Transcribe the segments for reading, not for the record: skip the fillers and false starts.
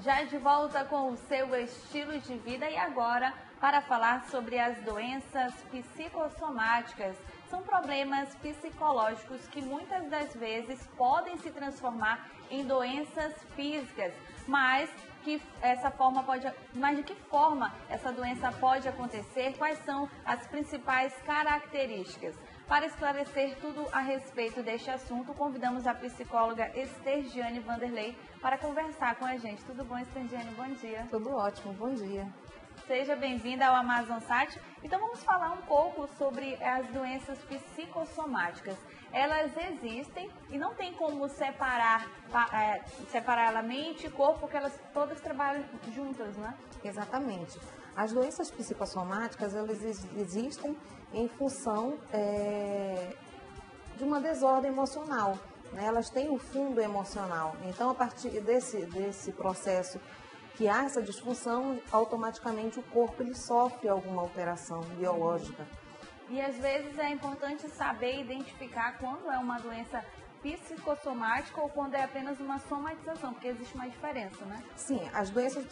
Já de volta com o seu estilo de vida e agora para falar sobre as doenças psicossomáticas. São problemas psicológicos que muitas das vezes podem se transformar em doenças físicas, mas de que forma essa doença pode acontecer? Quais são as principais características? Para esclarecer tudo a respeito deste assunto, convidamos a psicóloga Estergiane Vanderlei para conversar com a gente. Tudo bom, Estergiane? Bom dia. Tudo ótimo, bom dia. Seja bem-vinda ao Amazonsat. Então vamos falar um pouco sobre as doenças psicossomáticas. Elas existem e não tem como separar a mente e corpo, porque elas todas trabalham juntas, né? Exatamente. As doenças psicossomáticas, elas existem em função de uma desordem emocional, né? Elas têm um fundo emocional. Então, a partir desse processo que há essa disfunção, automaticamente o corpo ele sofre alguma alteração biológica. E às vezes é importante saber identificar quando é uma doença psicossomática ou quando é apenas uma somatização, porque existe uma diferença, né? Sim, as doenças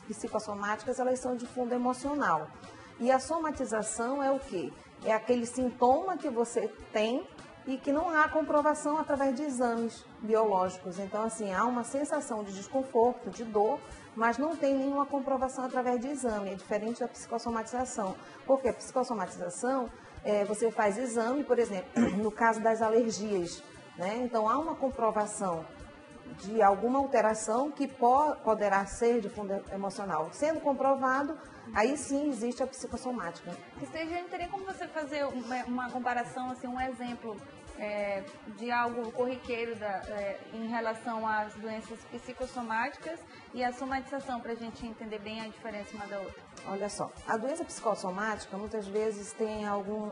psicossomáticas, elas são de fundo emocional. E a somatização é o quê? É aquele sintoma que você tem e que não há comprovação através de exames biológicos. Então, assim, há uma sensação de desconforto, de dor, mas não tem nenhuma comprovação através de exame. É diferente da psicossomatização. Porque a psicossomatização, você faz exame, por exemplo, no caso das alergias, né? Então, há uma comprovação de alguma alteração que poderá ser de fundo emocional. Sendo comprovado, aí sim existe a psicossomática. Estergiane, teria como você fazer uma comparação, assim, um exemplo de algo corriqueiro em relação às doenças psicossomáticas e a somatização, para a gente entender bem a diferença uma da outra? Olha só, a doença psicossomática muitas vezes tem algum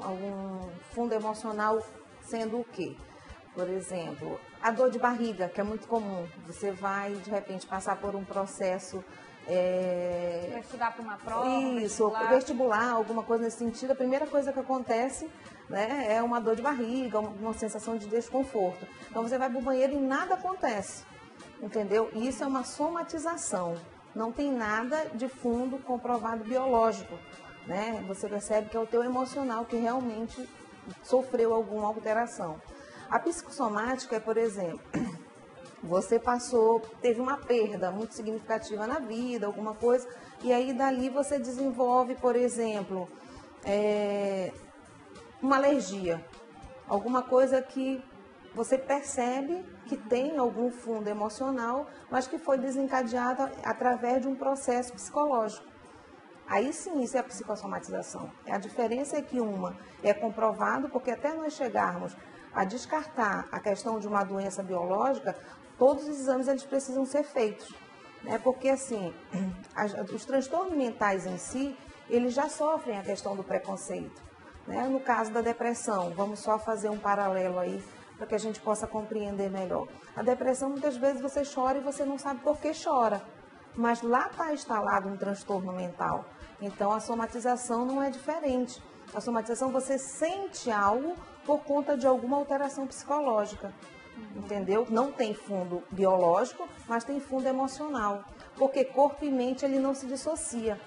fundo emocional, sendo o quê? Por exemplo, a dor de barriga, que é muito comum. Você vai, de repente, passar por um processo... Vai estudar para uma prova, isso, vestibular, alguma coisa nesse sentido. A primeira coisa que acontece, né, é uma dor de barriga, uma sensação de desconforto. Então, você vai para o banheiro e nada acontece, entendeu? E isso é uma somatização. Não tem nada de fundo comprovado biológico, né? Você percebe que é o teu emocional que realmente sofreu alguma alteração. A psicossomática é, por exemplo, você teve uma perda muito significativa na vida, alguma coisa, e aí dali você desenvolve, por exemplo, uma alergia, alguma coisa que você percebe que tem algum fundo emocional, mas que foi desencadeada através de um processo psicológico. Aí sim, isso é a psicossomatização. A diferença é que uma é comprovado, porque até nós chegarmos a descartar a questão de uma doença biológica, todos os exames eles precisam ser feitos, né? Porque assim, os transtornos mentais em si, eles já sofrem a questão do preconceito, né? No caso da depressão, vamos só fazer um paralelo aí para que a gente possa compreender melhor. A depressão, muitas vezes você chora e você não sabe por que chora, mas lá está instalado um transtorno mental. Então a somatização não é diferente. A somatização, você sente algo por conta de alguma alteração psicológica, entendeu? Não tem fundo biológico, mas tem fundo emocional, porque corpo e mente ele não se dissocia,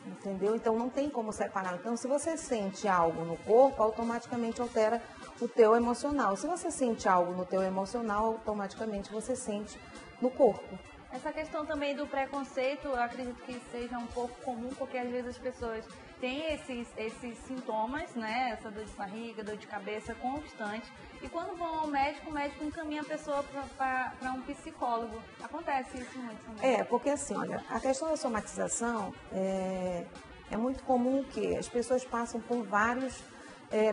entendeu? Então não tem como separar. Então, se você sente algo no corpo, automaticamente altera o teu emocional. Se você sente algo no teu emocional, automaticamente você sente no corpo. Essa questão também do preconceito, eu acredito que seja um pouco comum, porque às vezes as pessoas têm esses sintomas, né? Essa dor de barriga, dor de cabeça constante. E quando vão ao médico, o médico encaminha a pessoa para um psicólogo. Acontece isso muito também. Porque assim, olha, a questão da somatização é muito comum que as pessoas passam por vários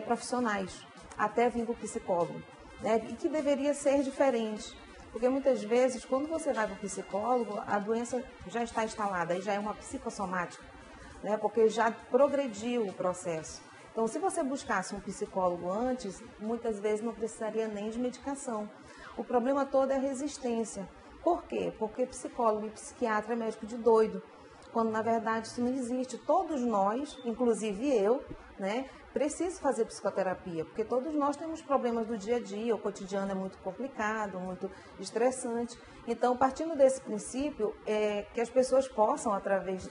profissionais, até vindo o psicólogo, né? E que deveria ser diferente. Porque muitas vezes, quando você vai para o psicólogo, a doença já está instalada, aí já é uma psicossomática, né? Porque já progrediu o processo. Então, se você buscasse um psicólogo antes, muitas vezes não precisaria nem de medicação. O problema todo é a resistência. Por quê? Porque psicólogo e psiquiatra é médico de doido. quando na verdade isso não existe. Todos nós, inclusive eu, né, preciso fazer psicoterapia, porque todos nós temos problemas do dia a dia, o cotidiano é muito complicado, muito estressante. Então, partindo desse princípio, que as pessoas possam, através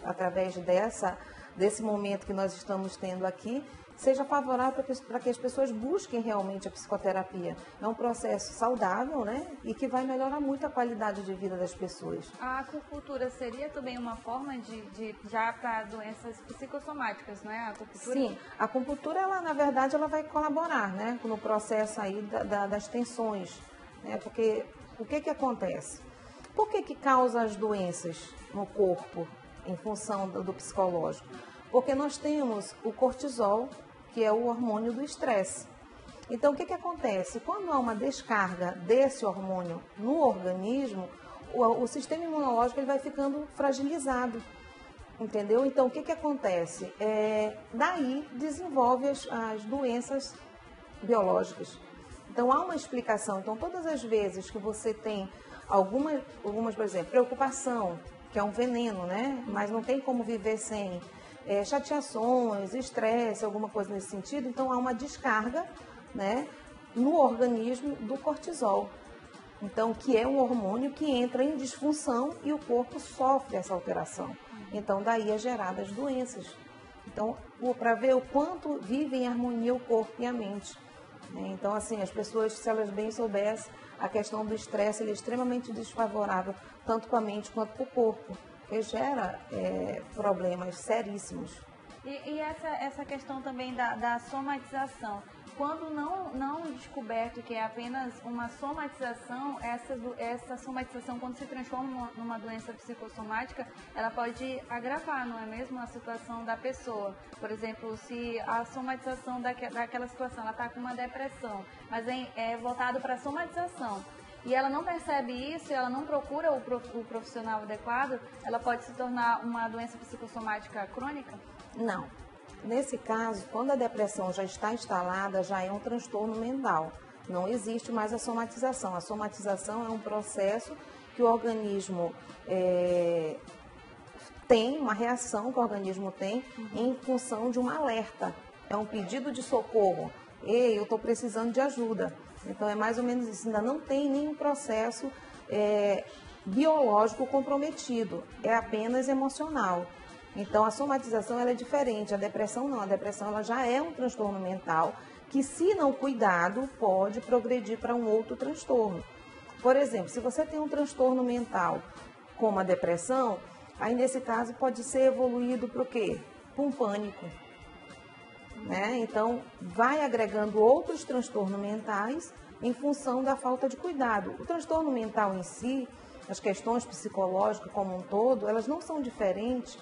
desse momento que nós estamos tendo aqui, seja favorável para que as pessoas busquem realmente a psicoterapia. É um processo saudável, né? E que vai melhorar muito a qualidade de vida das pessoas. A acupuntura seria também uma forma já para doenças psicossomáticas, não é? A acupuntura? Sim, a acupuntura, ela, na verdade, ela vai colaborar, né? No processo aí das tensões, né? Porque o que acontece? Por que causa as doenças no corpo em função do psicológico? Porque nós temos o cortisol, que é o hormônio do estresse. Então, o que acontece? Quando há uma descarga desse hormônio no organismo, o sistema imunológico ele vai ficando fragilizado, entendeu? Então, o que acontece? Daí desenvolve as doenças biológicas. Então, há uma explicação. Então, todas as vezes que você tem algumas, por exemplo, preocupação, que é um veneno, né? Mas não tem como viver sem chateações, estresse, alguma coisa nesse sentido. Então, há uma descarga, né, no organismo do cortisol. Então, que é um hormônio que entra em disfunção e o corpo sofre essa alteração. Então, daí é geradas as doenças. Então, para ver o quanto vive em harmonia o corpo e a mente. Então, assim, as pessoas, se elas bem soubessem, a questão do estresse ele é extremamente desfavorável, tanto para a mente quanto para o corpo, que gera problemas seríssimos. E essa questão também da somatização, quando não descoberto que é apenas uma somatização, essa somatização, quando se transforma numa doença psicossomática, ela pode agravar, não é mesmo, a situação da pessoa. Por exemplo, se a somatização daquela situação, ela está com uma depressão, mas é voltado para a somatização, e ela não percebe isso, ela não procura o profissional adequado, ela pode se tornar uma doença psicossomática crônica? Não. Nesse caso, quando a depressão já está instalada, já é um transtorno mental. Não existe mais a somatização. A somatização é um processo que o organismo tem, uma reação que o organismo tem em função de um alerta. É um pedido de socorro. Ei, eu estou precisando de ajuda. Então, é mais ou menos isso. Ainda não tem nenhum processo biológico comprometido. É apenas emocional. Então, a somatização ela é diferente, a depressão não. A depressão ela já é um transtorno mental que, se não cuidado, pode progredir para um outro transtorno. Por exemplo, se você tem um transtorno mental como a depressão, aí nesse caso pode ser evoluído para o quê? Para um pânico. Né? Então, vai agregando outros transtornos mentais em função da falta de cuidado. O transtorno mental em si, as questões psicológicas como um todo, elas não são diferentes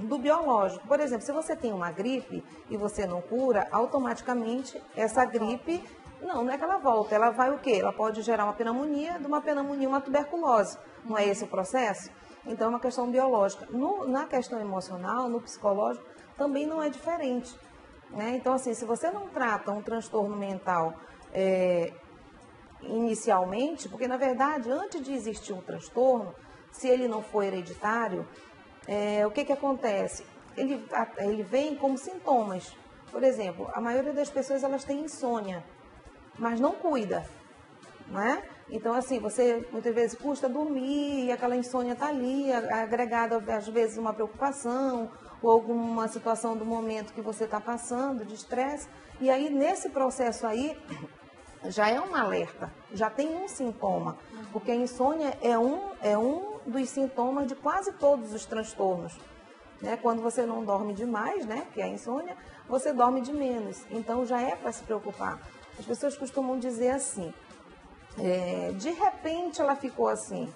do biológico. Por exemplo, se você tem uma gripe e você não cura, automaticamente essa gripe, não é que ela volta, ela vai o quê? Ela pode gerar uma pneumonia, de uma pneumonia uma tuberculose. Não é esse o processo? Então é uma questão biológica. Na questão emocional, no psicológico, também não é diferente. Né? Então, assim, se você não trata um transtorno mental inicialmente, porque na verdade, antes de existir um transtorno, se ele não for hereditário, o que acontece? Ele vem como sintomas. Por exemplo, a maioria das pessoas elas têm insônia, mas não cuida, né? Então, assim, você muitas vezes custa dormir e aquela insônia está ali, agregada às vezes uma preocupação ou alguma situação do momento que você está passando, de estresse. E aí, nesse processo aí, já é um alerta, já tem um sintoma, porque a insônia é um dos sintomas de quase todos os transtornos. Né? Quando você não dorme demais, né, que é a insônia, você dorme de menos. Então, já é para se preocupar. As pessoas costumam dizer assim, de repente ela ficou assim.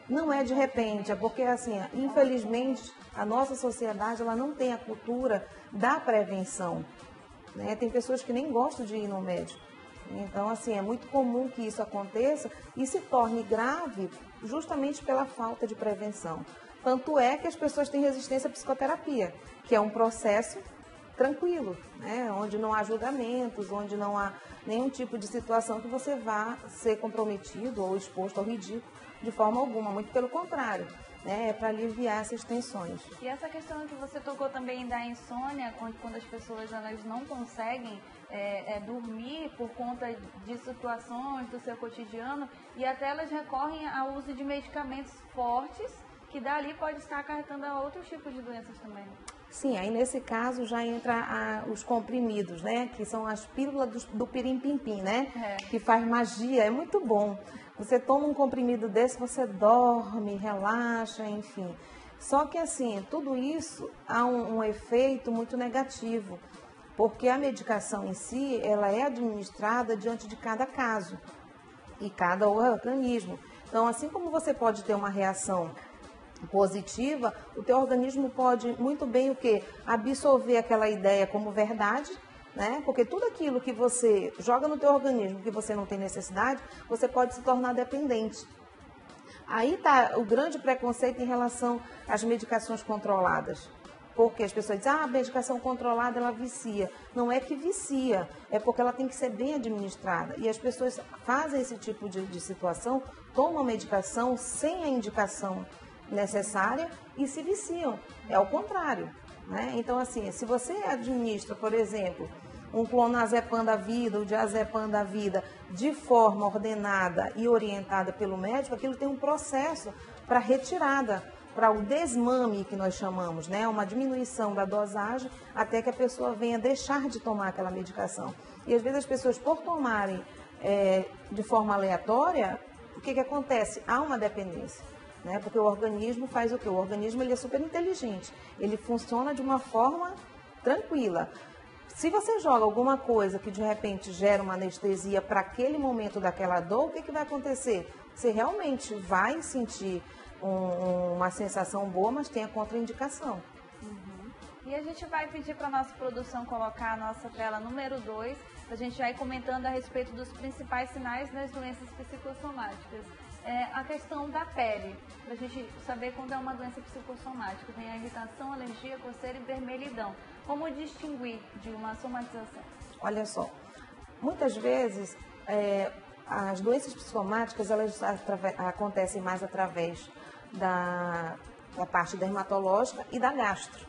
Não é de repente, é porque, assim, infelizmente, a nossa sociedade ela não tem a cultura da prevenção. Né? Tem pessoas que nem gostam de ir no médico. Então, assim, é muito comum que isso aconteça e se torne grave justamente pela falta de prevenção. Tanto é que as pessoas têm resistência à psicoterapia, que é um processo tranquilo, né? Onde não há julgamentos, onde não há nenhum tipo de situação que você vá ser comprometido ou exposto ao ridículo de forma alguma, muito pelo contrário. né? É para aliviar essas tensões. E essa questão que você tocou também da insônia, quando as pessoas elas não conseguem dormir por conta de situações do seu cotidiano, e até elas recorrem ao uso de medicamentos fortes, que dali pode estar acarretando a outros tipos de doenças também. Sim, aí nesse caso já entra os comprimidos, né? Que são as pílulas do pirim-pim-pim, né? Que faz magia, é muito bom. Você toma um comprimido desse, você dorme, relaxa, enfim. Só que assim, tudo isso há um efeito muito negativo, porque a medicação em si, ela é administrada diante de cada caso e cada organismo. Então, assim como você pode ter uma reação positiva, o teu organismo pode muito bem o quê? Absorver aquela ideia como verdade, né? Porque tudo aquilo que você joga no teu organismo que você não tem necessidade, você pode se tornar dependente. Aí está o grande preconceito em relação às medicações controladas. Porque as pessoas dizem, a medicação controlada ela vicia. Não é que vicia, é porque ela tem que ser bem administrada. E as pessoas fazem esse tipo de situação, tomam a medicação sem a indicação necessária e se viciam. É o contrário, né? Então, assim, se você administra, por exemplo, um clonazepam da vida, o diazepam da vida, de forma ordenada e orientada pelo médico, aquilo tem um processo para retirada, para o desmame que nós chamamos, né? Uma diminuição da dosagem até que a pessoa venha deixar de tomar aquela medicação. E às vezes as pessoas, por tomarem de forma aleatória, o que acontece? Há uma dependência. Né? Porque o organismo faz o quê? O organismo ele é super inteligente, ele funciona de uma forma tranquila. Se você joga alguma coisa que de repente gera uma anestesia para aquele momento daquela dor, o que vai acontecer? Você realmente vai sentir uma sensação boa, mas tem a contraindicação. E a gente vai pedir para a nossa produção colocar a nossa tela número 2, a gente vai comentando a respeito dos principais sinais das doenças psicossomáticas. A questão da pele, para a gente saber quando é uma doença psicossomática. Tem a irritação, alergia, coceira e vermelhidão. Como distinguir de uma somatização? Olha só, muitas vezes as doenças psicossomáticas elas acontecem mais através da parte dermatológica e da gastro.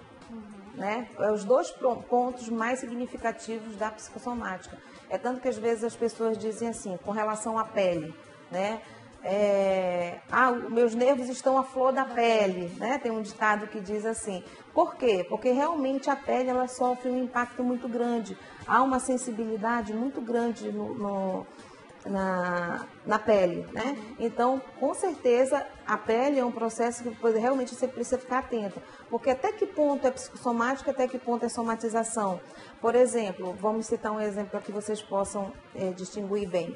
Né? É os dois pontos mais significativos da psicossomática. É tanto que às vezes as pessoas dizem assim, com relação à pele, né? Meus nervos estão à flor da pele, né? Tem um ditado que diz assim. Por quê? Porque realmente a pele ela sofre um impacto muito grande. Há uma sensibilidade muito grande na pele, né? Então, com certeza, a pele é um processo que realmente você precisa ficar atento. Porque até que ponto é psicossomático, até que ponto é somatização. Por exemplo, vamos citar um exemplo para que vocês possam distinguir bem.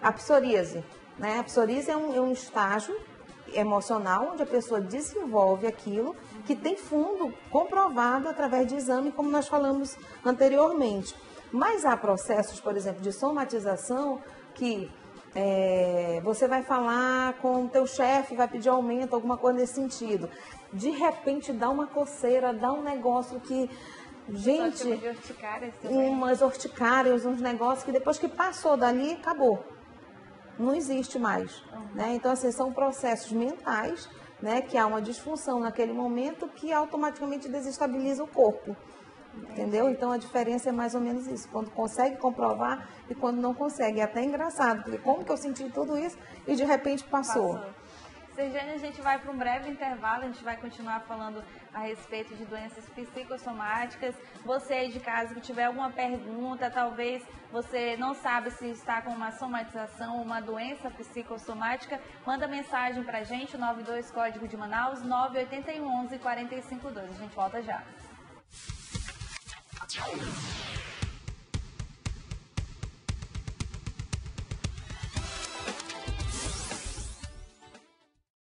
A psoríase, né? A psoríase é um estágio emocional onde a pessoa desenvolve aquilo que tem fundo comprovado através de exame, como nós falamos anteriormente. Mas há processos, por exemplo, de somatização que você vai falar com o teu chefe, vai pedir aumento, alguma coisa nesse sentido. De repente dá uma coceira, dá um negócio que... Gente, umas urticárias, uns negócios que depois que passou dali, acabou. Não existe mais. Né? Então, assim, são processos mentais, né, que há uma disfunção naquele momento que automaticamente desestabiliza o corpo. Entendeu? Então, a diferença é mais ou menos isso. Quando consegue comprovar e quando não consegue. É até engraçado, porque como que eu senti tudo isso e de repente passou. Sergiane, a gente vai para um breve intervalo, a gente vai continuar falando a respeito de doenças psicossomáticas. Você aí de casa que tiver alguma pergunta, talvez você não sabe se está com uma somatização ou uma doença psicossomática, manda mensagem para a gente, 92 Código de Manaus, 981 11 452. A gente volta já.